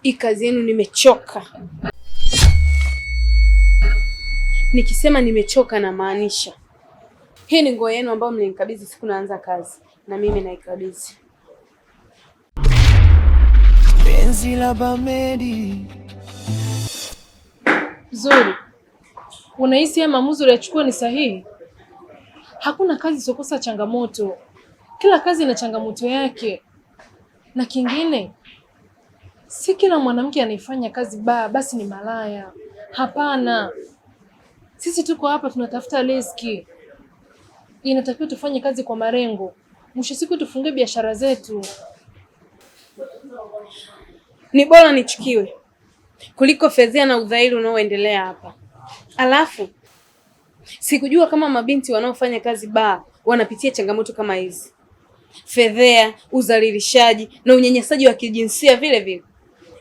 Hii kazi yenu nimechoka. Nikisema nimechoka na maanisha. Hii ni nguo yenu ambayo mlinikabidhi siku naanza kazi, na mimi naikabidhi. Penzi la Bamedi. Zuri. Unahisi ya maamuzi uliyachukua ni sahihi? Hakuna kazi isokosa changamoto. Kila kazi ina changamoto yake. Na kingine, si kila mwanamke anaifanya kazi basi ni malaya. Hapana. Sisi tuko hapa tunatafuta riziki. Inatakiwa tufanye kazi kwa malengo. Mwisho siku tufunge biashara zetu. Ni bora nichukiwe kuliko fedhea na udhaifu unaoendelea hapa. Alafu sikujua kama mabinti wanaofanya kazi wanapitia changamoto kama hizi. Fedhea, udhalilishaji na unyanyasaji wa kijinsia vile vile.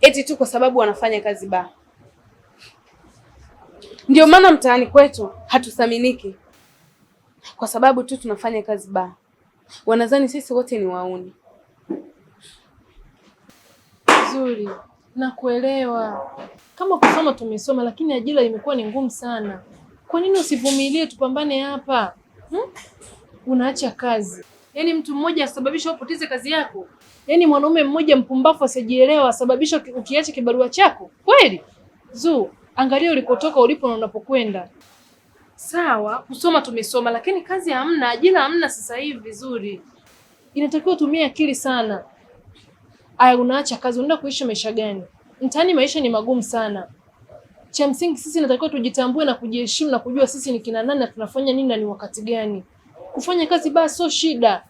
Eti tu kwa sababu wanafanya kazi Ndio maana mtaani kwetu hatuthaminiki. Kwa sababu tu tunafanya kazi Wanadhani sisi wote ni wauni. Zuri, nakuelewa. Kama kusoma tumesoma, lakini ajira imekuwa ni ngumu sana. Kwa nini usivumilie tupambane hapa? Unaacha kazi. Yaani mtu mmoja asababisha upoteze kazi yako? Yaani mwanaume mmoja mpumbavu asijielewa asababisha ukiacha kibarua chako? Kweli? Angalia ulikotoka ulipo na unapokwenda. Sawa, kusoma tumesoma, lakini kazi hamna, ajira hamna sasa hivi vizuri. Inatakiwa utumie akili sana. Aya, unaacha kazi, unaenda kuishi maisha gani? Mtaani maisha ni magumu sana. Cha msingi sisi inatakiwa tujitambue na kujiheshimu na kujua sisi ni kina nani na tunafanya nini na ni wakati gani. Kufanya kazi sio shida.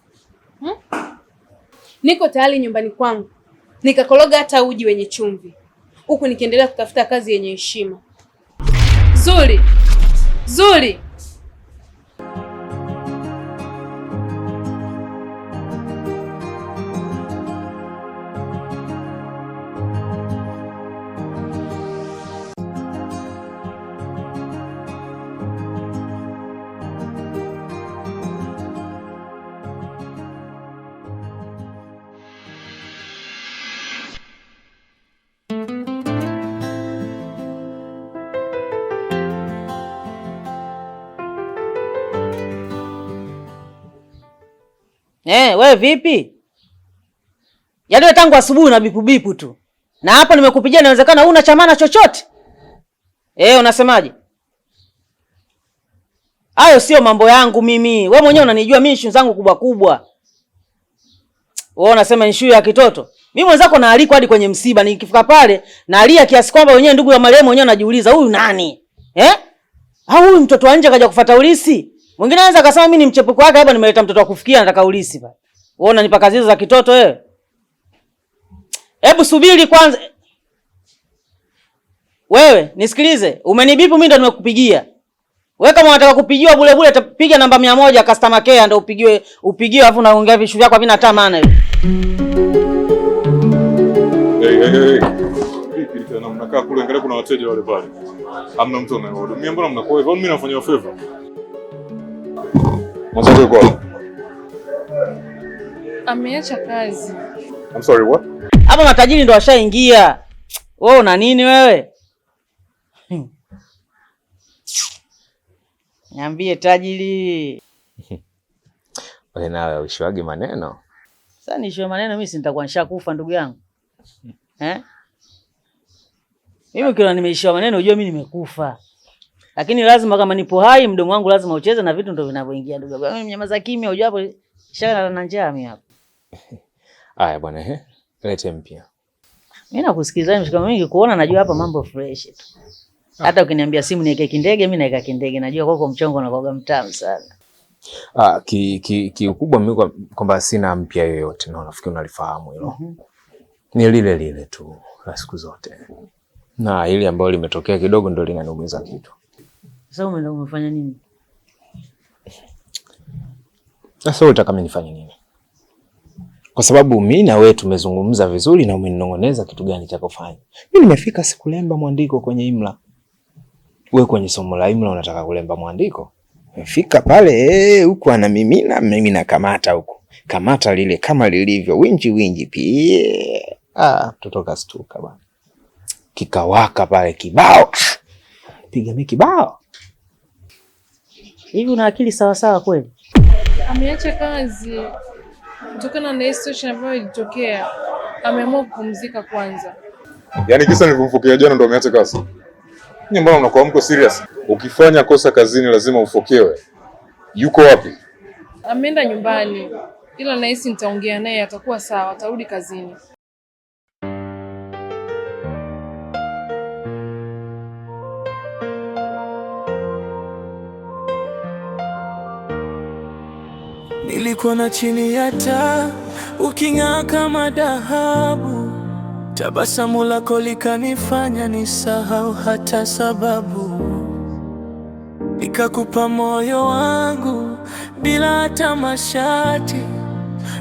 Niko tayari nyumbani kwangu nikakologa hata uji wenye chumvi, huku nikiendelea kutafuta kazi yenye heshima. Zuri. Wewe vipi? Yaani wewe tangu asubuhi na bipu tu. Na hapa nimekupigia inawezekana huna chamana chochote? Unasemaje? Hayo sio mambo yangu mimi. Wewe mwenyewe unanijua mimi issue zangu kubwa. Wewe unasema issue ya kitoto? Mimi mwenzako naalikwa hadi kwenye msiba, nikifika pale naalia kiasi kwamba wenyewe ndugu ya marehemu wenyewe wanajiuliza huyu nani? Au huyu mtoto wa nje kaja kufuata ulisi? Mwingine anaweza akasema mimi ni mchepuko wake, hapa nimeleta mtoto wa kufikia nataka ulisi pale. Wewe unanipa kazi hizo za kitoto wewe? Hebu subiri kwanza. Wewe nisikilize, umenibipu mimi ndo nimekupigia. Wewe kama unataka kupigiwa bure piga namba 100 customer care ndio upigiwe alafu unaongea vishu vyako havina hata maana hivi. Hey. Vipi tena mnakaa kule angalia kuna wateja wale pale. Hamna mtu anayehudumia, mbona mnakuwa hivyo? Mimi nafanya favor. Mwanzo kwa ameacha kazi. I'm sorry, what? Hapa matajiri ndo washaingia. Wewe una nini wewe? Niambie tajiri. Wewe nawe ushwage maneno. Sasa nishwe maneno mimi si nitakuwa nishakufa ndugu yangu. Mimi kila nimeishiwa maneno unajua mimi nimekufa. Lakini lazima kama nipo hai mdomo wangu lazima ucheze na vitu ndio vinavyoingia ndugu yangu. Mimi mnyamaza kimya unajua hapo shaka na njaa mimi hapo. Haya bwana lete mpya. Mimi nakusikiliza mshikamo mingi kuona najua hapa mambo fresh tu. Hata ukiniambia simu niweke kindege mimi naika kindege najua kwako mchongo na kwaga mtamu sana. Ukubwa mimi kwamba sina mpya yoyote na nafikiri unalifahamu hilo. Ni lile tu la siku zote. Na ile ambayo limetokea kidogo ndio linaniumiza kitu. Sasa umefanya nini? Sasa unataka mimi nifanye nini? Kwa sababu mimi na wewe tumezungumza vizuri na umeninong'oneza kitu gani cha kufanya. Mimi nimefika sikulemba mwandiko kwenye imla. Wewe kwenye somo la imla unataka kulemba mwandiko? Nimefika pale huko anamimina mimi nakamata huko. Kamata lile kama lilivyo winji pia. Mtoto kastuka bwana. Kikawaka pale kibao. Piga mimi kibao. Hivi una akili sawa sawa kweli? Ameacha kazi kutokana na situation ambayo ilitokea. Ameamua kupumzika kwanza. Yaani kisa nilivyomfokea jana ndo ameacha kazi. Nyinyi mbona mnakuwa mko serious? Ukifanya kosa kazini lazima ufokewe. Yuko wapi? Ameenda nyumbani. Ila nahisi nitaongea naye atakuwa sawa, atarudi kazini. Nilikuwa na chini ya taa uking'aa kama dhahabu, tabasamu lako likanifanya nisahau hata sababu, nikakupa moyo wangu bila hata masharti,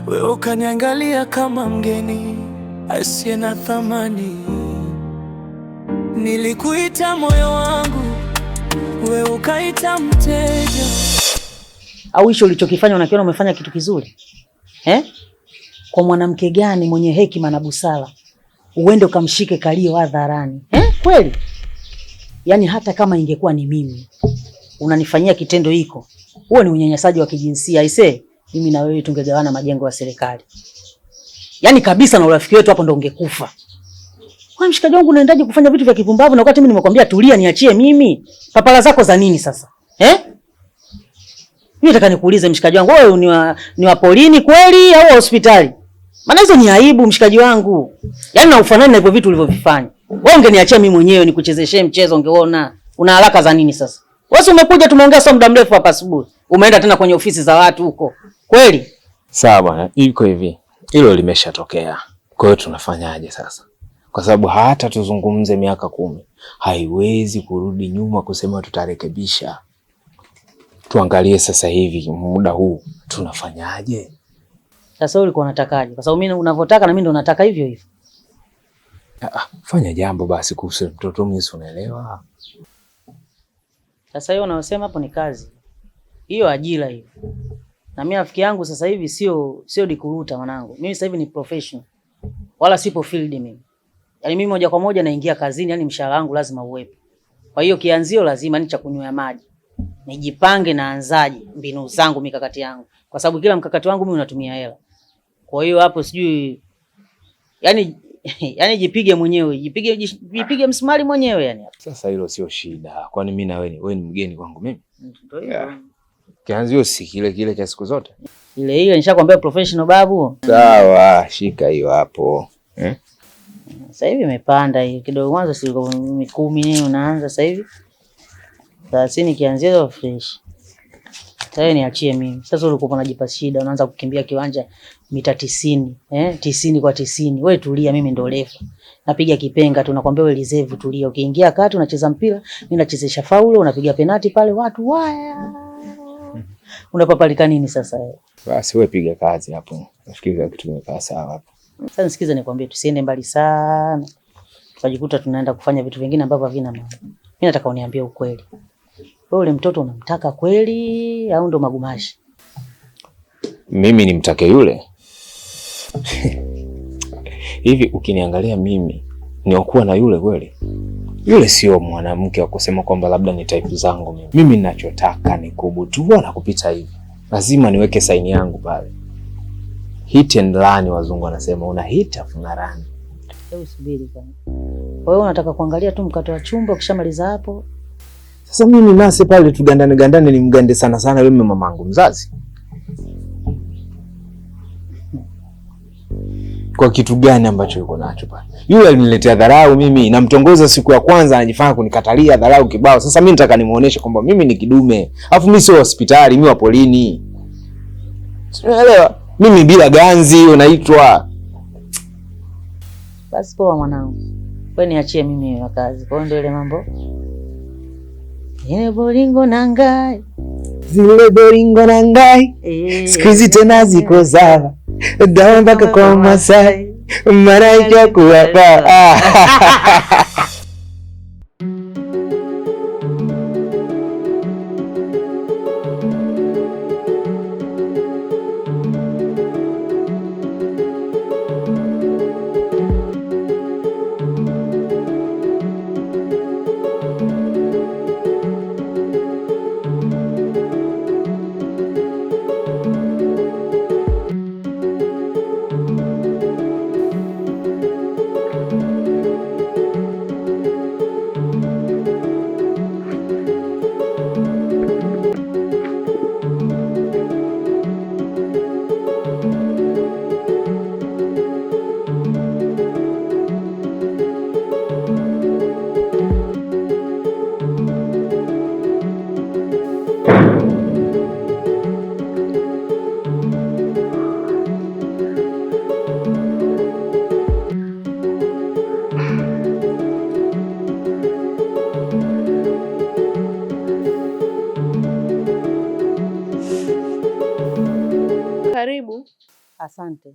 wewe ukaniangalia kama mgeni asiye na thamani. Nilikuita moyo wangu, wewe ukaita mteja. Au hicho ulichokifanya unakiona umefanya kitu kizuri? Kwa mwanamke gani mwenye hekima na busara uende ukamshike kalio hadharani? Kweli? Yaani hata kama ingekuwa ni mimi unanifanyia kitendo hiko, huo ni unyanyasaji wa kijinsia. Aisee, mimi na wewe tungegawana majengo ya serikali. Yaani kabisa, na urafiki wetu hapo ndo ungekufa. Wewe mshikaji wangu unaendaje kufanya vitu vya kipumbavu na wakati mimi nimekwambia tulia niachie mimi? Papala zako za nini sasa? Mimi nataka nikuulize mshikaji wangu, wewe ni wa polini kweli au hospitali? Maana hizo ni aibu mshikaji wangu. Yaani na ufanani na hivyo vitu ulivyovifanya. Wewe ungeniachia mimi mwenyewe nikuchezeshee mchezo ungeona. Una haraka za nini sasa? Wewe umekuja tumeongea sio muda mrefu hapa asubuhi. Umeenda tena kwenye ofisi za watu huko. Kweli? Sawa bwana, iko hivi. Hilo limeshatokea. Kwa hiyo tunafanyaje sasa? Kwa sababu hata tuzungumze miaka 10, haiwezi kurudi nyuma kusema tutarekebisha. Tuangalie sasa hivi muda huu tunafanyaje? Sasa ulikuwa unatakaje? Kwa sababu mimi unavyotaka na mimi ndo nataka hivyo hivyo. Fanya jambo basi kuhusu mtoto, mimi si unaelewa. Sasa hiyo unaosema hapo ni kazi. Hiyo ajira hiyo. Na mimi rafiki yangu sasa hivi sio dikuruta mwanangu. Mimi sasa hivi ni professional. Wala sipo field mimi. Yaani mimi moja kwa moja naingia kazini, yani mshahara wangu lazima uwepo. Kwa hiyo kianzio lazima ni cha kunywea maji. Nijipange na anzaje mbinu zangu, mikakati yangu. Kwa sababu kila mkakati wangu mimi unatumia hela. Kwa hiyo hapo sijui yani jipige mwenyewe, jipige msumari mwenyewe yani hapo. Sasa hilo sio shida. Kwani mimi na wewe ni mgeni kwangu mimi? Ndio hivyo. Kianzio si kile cha siku zote. Ile nishakwambia professional babu. Sawa, shika hiyo hapo. Sasa hivi imepanda hiyo kidogo, mwanzo si 10 unaanza sasa hivi 30 kianzia fresh. Sasa niachie mimi. Sasa ulikuwa unajipa shida, unaanza kukimbia kiwanja mita 90, 90 kwa 90. Wewe tulia, mimi ndo refa. Napiga kipenga tu, nakwambia wewe reserve tulia. Ukiingia kati unacheza mpira, mimi nachezesha faulo, unapiga penalti pale watu waya. Unapapalika nini sasa wewe? Basi wewe piga kazi hapo. Nafikiri kitu kimekaa sawa hapo. Sasa nisikize nikwambie, tusiende mbali sana. Tukajikuta tunaenda kufanya vitu vingine ambavyo havina maana. Mimi nataka uniambie ukweli. Wewe ule mtoto unamtaka kweli au ndo magumashi? Mimi nimtake yule? Hivi ukiniangalia mimi niokuwa na yule kweli? Yule sio mwanamke wa kusema kwamba labda ni type zangu mimi. Mimi ninachotaka ni kubutua na kupita hivi. Lazima niweke saini yangu pale. Hit and run, wazungu wanasema una hit afu na run. Hebu subiri kwanza. Wewe unataka kuangalia tu mkato wa chumba, ukishamaliza hapo? Sasa mimi nase pale tugandane ni mgande sana yule mamangu mzazi. Kwa kitu gani ambacho yuko nacho pale? Yule aliniletea dharau mimi, namtongoza siku ya kwanza anajifanya kunikatalia dharau kibao. Sasa mimi nataka nimuoneshe kwamba mimi ni kidume. Alafu mimi sio hospitali, mimi wa polini. Unaelewa? Mimi bila ganzi unaitwa. Basi poa mwanangu. Wewe niachie mimi na kazi. Kwa ndio ile mambo. Ile boringo nangai. Zile boringo nangai. Sikizi tena ziko sawa. Dawa mpaka kwa Masai. Maraika kuwapa. Asante.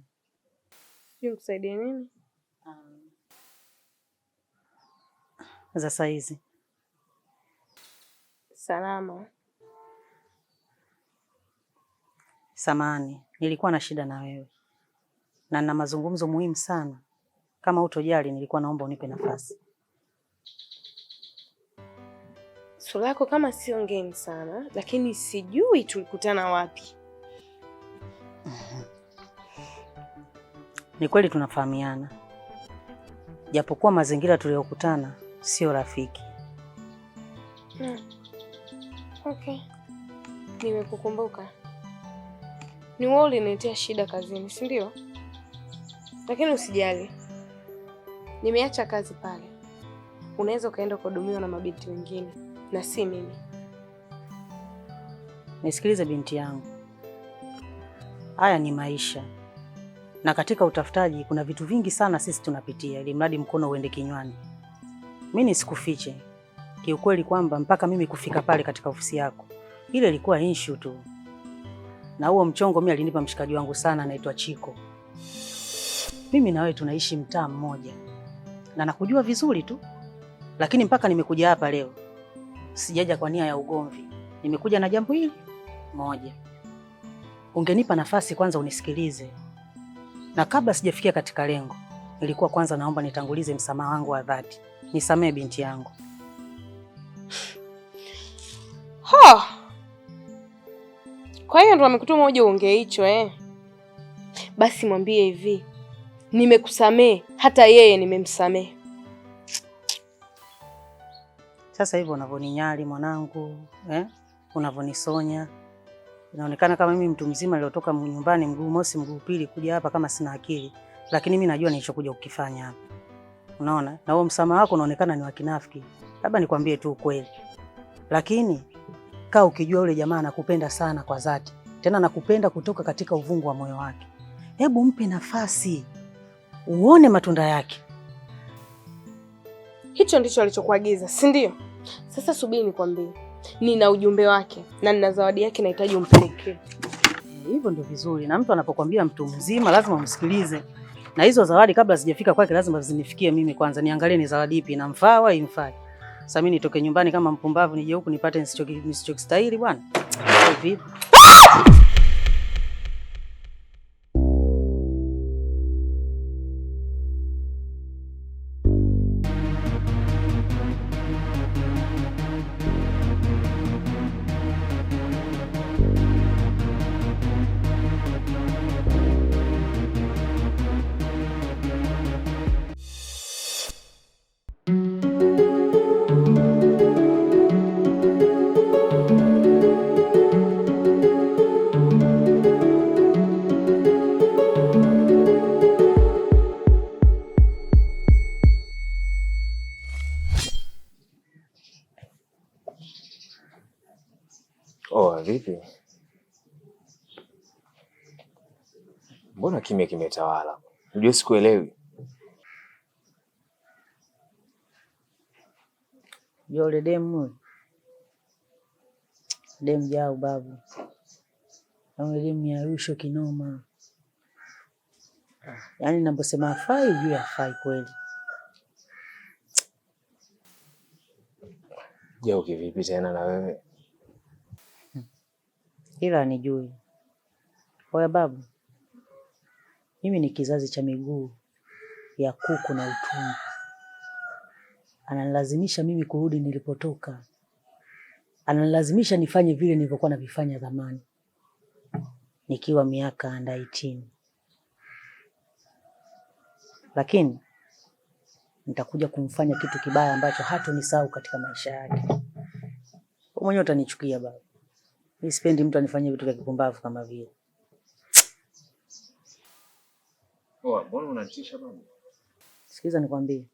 Nikusaidie nini? Za saizi. Salama. Samahani, nilikuwa na shida na wewe na nina mazungumzo muhimu sana. Kama utojali, nilikuwa naomba unipe nafasi. Sura yako kama sio ngeni sana, lakini sijui tulikutana wapi. Ni kweli tunafahamiana, japokuwa mazingira tuliyokutana sio rafiki. Okay, nimekukumbuka. Ni wewe uliniletea shida kazini, si ndio? Lakini usijali, nimeacha kazi pale. Unaweza ukaenda kuhudumiwa na mabinti wengine na si mimi. Nisikilize binti yangu, haya ni maisha, na katika utafutaji kuna vitu vingi sana sisi tunapitia, ili mradi mkono uende kinywani. Mimi nisikufiche kiukweli kwamba mpaka mimi kufika pale katika ofisi yako, ile ilikuwa issue tu. Na huo mchongo mimi alinipa mshikaji wangu sana anaitwa Chiko. Mimi na wewe tunaishi mtaa mmoja na nakujua vizuri tu, lakini mpaka nimekuja hapa leo sijaja kwa nia ya ugomvi. Nimekuja na jambo hili moja. Ungenipa nafasi kwanza unisikilize, na kabla sijafikia katika lengo, nilikuwa kwanza naomba nitangulize msamaha wangu wa dhati. Nisamee binti yangu. Kwa hiyo ndo amekutuma uje uongee hicho Basi mwambie hivi, nimekusamee, hata yeye nimemsamee. Sasa hivyo unavoninyali mwanangu, unavonisonya, inaonekana kama mimi mtu mzima niliotoka nyumbani mguu mosi mguu pili kuja hapa kama sina akili, lakini mimi najua nilichokuja kukifanya hapa. Unaona? Na huo msamaha wako unaonekana ni wa kinafiki. Labda nikwambie tu ukweli. Lakini kaa ukijua yule jamaa anakupenda sana kwa dhati. Tena nakupenda kutoka katika uvungu wa moyo wake. Hebu mpe nafasi uone matunda yake. Hicho ndicho alichokuagiza, si ndio? Sasa subiri nikwambie. Nina ujumbe wake na nina zawadi yake nahitaji umpelekee. Hivyo ndio vizuri, na mtu anapokuambia mtu mzima lazima umsikilize. Na hizo zawadi kabla sijafika kwake lazima zinifikie mimi kwanza, niangalie ni zawadi ipi inamfaa au imfai. Sasa mimi nitoke nyumbani kama mpumbavu nije huku nipate nisichokistahili bwana. Vipi? Vipi? Mbona kimya kimetawala? Unajua sikuelewi. Yule demu jao babu. Au elimu ya rusho kinoma. Yaani ninaposema hafai ujue hafai kweli. Je, ukivipi tena na wewe? Ila nijui. Oya babu, mimi ni kizazi cha miguu ya kuku na utumbo. Ananilazimisha mimi kurudi nilipotoka. Ananilazimisha nifanye vile nilivyokuwa navifanya zamani, nikiwa miaka under 18. Lakini nitakuja kumfanya kitu kibaya ambacho hatonisahau katika maisha yake. Wewe mwenyewe utanichukia babu. Mimi sipendi mtu anifanyie vitu vya kipumbavu kama vile. Mbona unatisha babu? Sikiza nikwambie.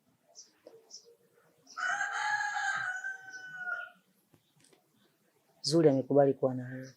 Zuri amekubali kuwa na wewe.